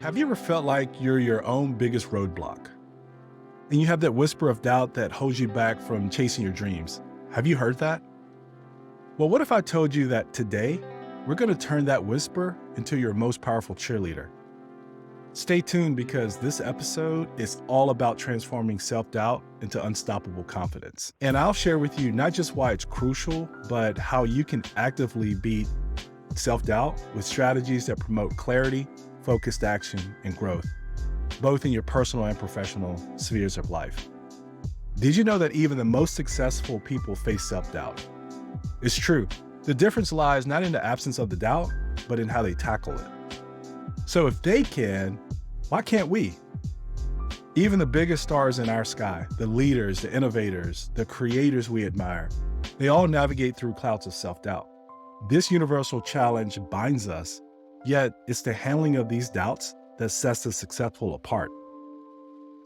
Have you ever felt like you're your own biggest roadblock? And you have that whisper of doubt that holds you back from chasing your dreams? Have you heard that? Well, what if I told you that today we're going to turn that whisper into your most powerful cheerleader? Stay tuned because this episode is all about transforming self doubt into unstoppable confidence. And I'll share with you not just why it's crucial, but how you can actively beat self doubt with strategies that promote clarity, focused action, and growth, both in your personal and professional spheres of life. Did you know that even the most successful people face self-doubt? It's true. The difference lies not in the absence of the doubt, but in how they tackle it. So if they can, why can't we? Even the biggest stars in our sky, the leaders, the innovators, the creators we admire, they all navigate through clouds of self-doubt. This universal challenge binds us, yet it's the handling of these doubts that sets the successful apart.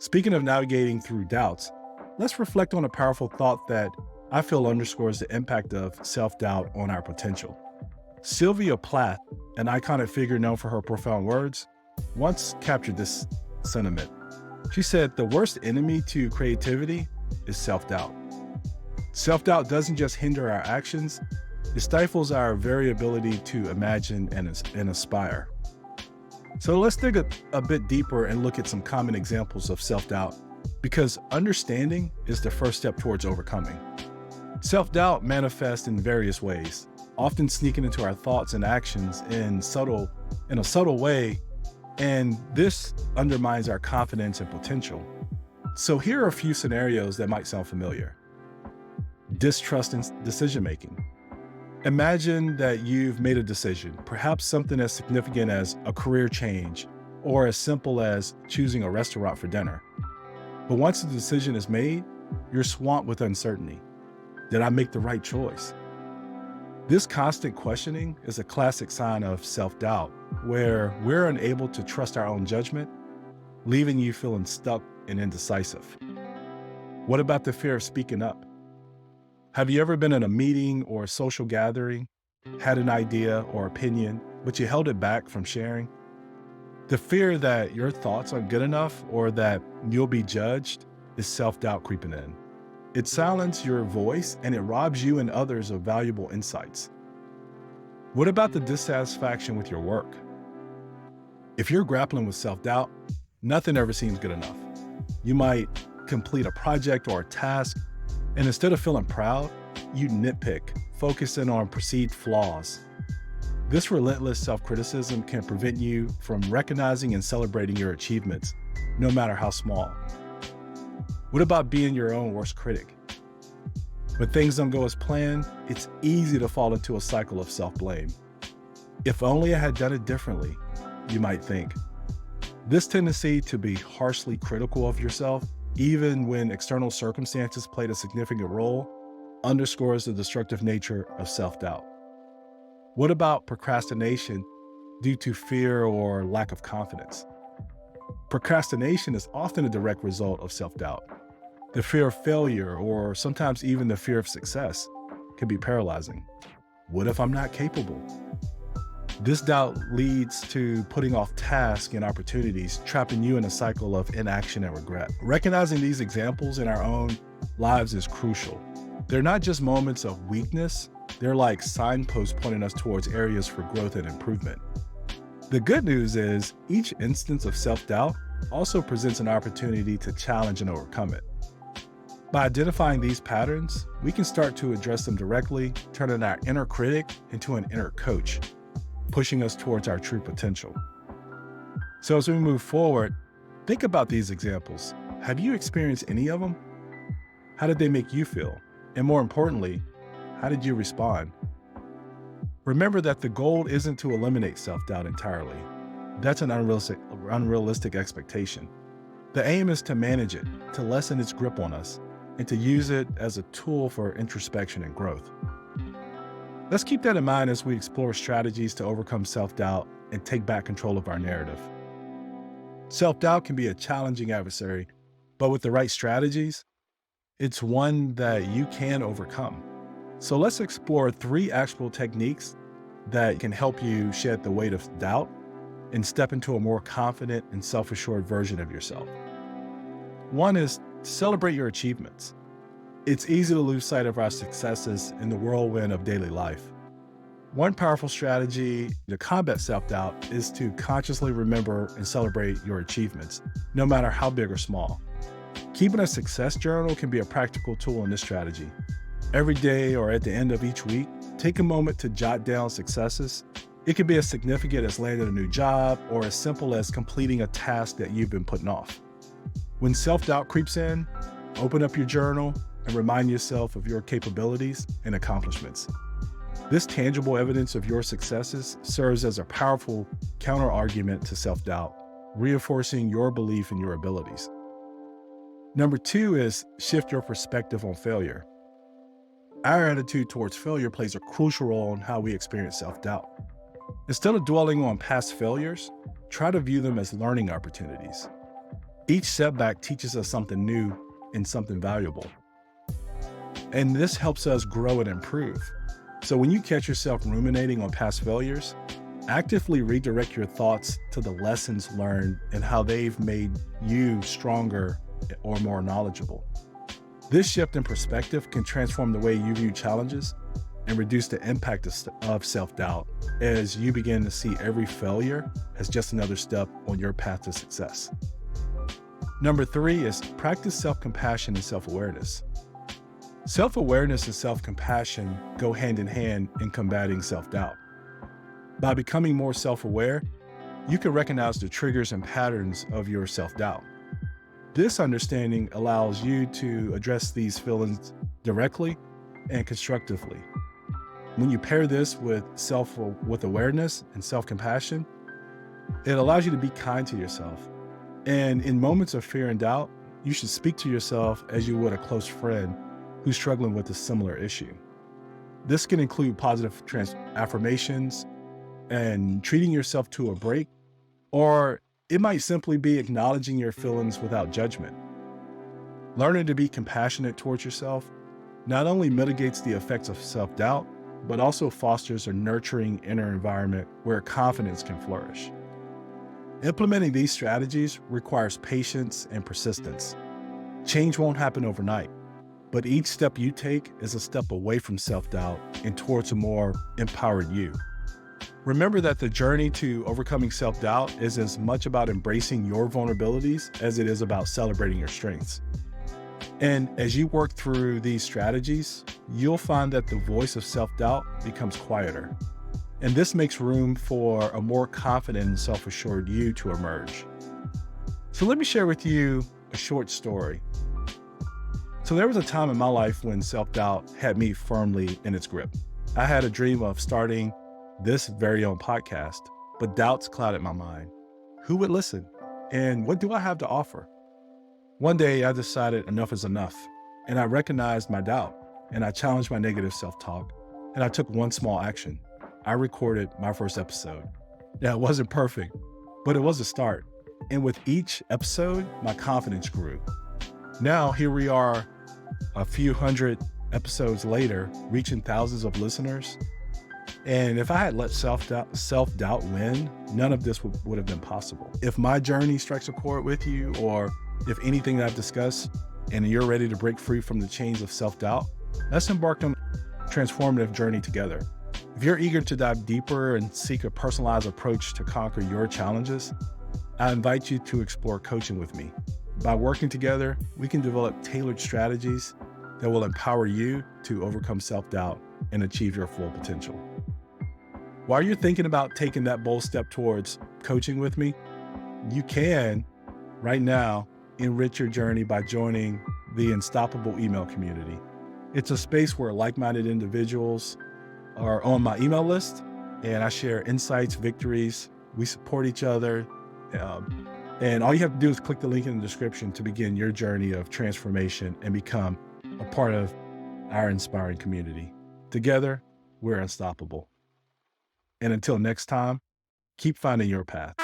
Speaking of navigating through doubts, let's reflect on a powerful thought that I feel underscores the impact of self-doubt on our potential. Sylvia Plath, an iconic figure known for her profound words, once captured this sentiment. She said, "The worst enemy to creativity is self-doubt." Self-doubt doesn't just hinder our actions, it stifles our very ability to imagine and aspire. So let's dig a bit deeper and look at some common examples of self-doubt, because understanding is the first step towards overcoming. Self-doubt manifests in various ways, often sneaking into our thoughts and actions in a subtle way, and this undermines our confidence and potential. So here are a few scenarios that might sound familiar. Distrust in decision-making. Imagine that you've made a decision, perhaps something as significant as a career change or as simple as choosing a restaurant for dinner. But once the decision is made, you're swamped with uncertainty. Did I make the right choice? This constant questioning is a classic sign of self-doubt, where we're unable to trust our own judgment, leaving you feeling stuck and indecisive. What about the fear of speaking up? Have you ever been in a meeting or a social gathering, had an idea or opinion, but you held it back from sharing? The fear that your thoughts aren't good enough or that you'll be judged is self-doubt creeping in. It silences your voice and it robs you and others of valuable insights. What about the dissatisfaction with your work? If you're grappling with self-doubt, nothing ever seems good enough. You might complete a project or a task, and instead of feeling proud, you nitpick, focusing on perceived flaws. This relentless self-criticism can prevent you from recognizing and celebrating your achievements, no matter how small. What about being your own worst critic? When things don't go as planned, it's easy to fall into a cycle of self-blame. If only I had done it differently, you might think. This tendency to be harshly critical of yourself, even when external circumstances played a significant role, underscores the destructive nature of self-doubt. What about procrastination due to fear or lack of confidence? Procrastination is often a direct result of self-doubt. The fear of failure, or sometimes even the fear of success, can be paralyzing. What if I'm not capable? This doubt leads to putting off tasks and opportunities, trapping you in a cycle of inaction and regret. Recognizing these examples in our own lives is crucial. They're not just moments of weakness, they're like signposts pointing us towards areas for growth and improvement. The good news is each instance of self-doubt also presents an opportunity to challenge and overcome it. By identifying these patterns, we can start to address them directly, turning our inner critic into an inner coach, pushing us towards our true potential. So as we move forward, think about these examples. Have you experienced any of them? How did they make you feel? And more importantly, how did you respond? Remember that the goal isn't to eliminate self-doubt entirely. That's an unrealistic expectation. The aim is to manage it, to lessen its grip on us, and to use it as a tool for introspection and growth. Let's keep that in mind as we explore strategies to overcome self-doubt and take back control of our narrative. Self-doubt can be a challenging adversary, but with the right strategies, it's one that you can overcome. So let's explore 3 actionable techniques that can help you shed the weight of doubt and step into a more confident and self-assured version of yourself. One is celebrate your achievements. It's easy to lose sight of our successes in the whirlwind of daily life. One powerful strategy to combat self-doubt is to consciously remember and celebrate your achievements, no matter how big or small. Keeping a success journal can be a practical tool in this strategy. Every day or at the end of each week, take a moment to jot down successes. It can be as significant as landing a new job or as simple as completing a task that you've been putting off. When self-doubt creeps in, open up your journal and remind yourself of your capabilities and accomplishments. This tangible evidence of your successes serves as a powerful counter-argument to self-doubt, reinforcing your belief in your abilities. Number 2 is shift your perspective on failure. Our attitude towards failure plays a crucial role in how we experience self-doubt. Instead of dwelling on past failures, try to view them as learning opportunities. Each setback teaches us something new and something valuable. And this helps us grow and improve. So when you catch yourself ruminating on past failures, actively redirect your thoughts to the lessons learned and how they've made you stronger or more knowledgeable. This shift in perspective can transform the way you view challenges and reduce the impact of self-doubt as you begin to see every failure as just another step on your path to success. Number 3 is practice self-compassion and self-awareness. Self-awareness and self-compassion go hand in hand in combating self-doubt. By becoming more self-aware, you can recognize the triggers and patterns of your self-doubt. This understanding allows you to address these feelings directly and constructively. When you pair this with awareness and self-compassion, it allows you to be kind to yourself. And in moments of fear and doubt, you should speak to yourself as you would a close friend who's struggling with a similar issue. This can include positive affirmations and treating yourself to a break, or it might simply be acknowledging your feelings without judgment. Learning to be compassionate towards yourself not only mitigates the effects of self-doubt, but also fosters a nurturing inner environment where confidence can flourish. Implementing these strategies requires patience and persistence. Change won't happen overnight, but each step you take is a step away from self-doubt and towards a more empowered you. Remember that the journey to overcoming self-doubt is as much about embracing your vulnerabilities as it is about celebrating your strengths. And as you work through these strategies, you'll find that the voice of self-doubt becomes quieter. And this makes room for a more confident and self-assured you to emerge. So let me share with you a short story. So there was a time in my life when self-doubt had me firmly in its grip. I had a dream of starting this very own podcast, but doubts clouded my mind. Who would listen? And what do I have to offer? One day I decided enough is enough, and I recognized my doubt, and I challenged my negative self-talk, and I took one small action. I recorded my first episode. Now, it wasn't perfect, but it was a start. And with each episode, my confidence grew. Now, here we are a few hundred episodes later, reaching thousands of listeners. And if I had let self-doubt win, none of this would have been possible. If my journey strikes a chord with you, or if anything that I've discussed and you're ready to break free from the chains of self-doubt, let's embark on a transformative journey together. If you're eager to dive deeper and seek a personalized approach to conquer your challenges, I invite you to explore coaching with me. By working together, we can develop tailored strategies that will empower you to overcome self-doubt and achieve your full potential. While you're thinking about taking that bold step towards coaching with me, you can, right now, enrich your journey by joining the Unstoppable email community. It's a space where like-minded individuals are on my email list, and I share insights, victories. We support each other. And all you have to do is click the link in the description to begin your journey of transformation and become a part of our inspiring community. Together, we're unstoppable. And until next time, keep finding your path.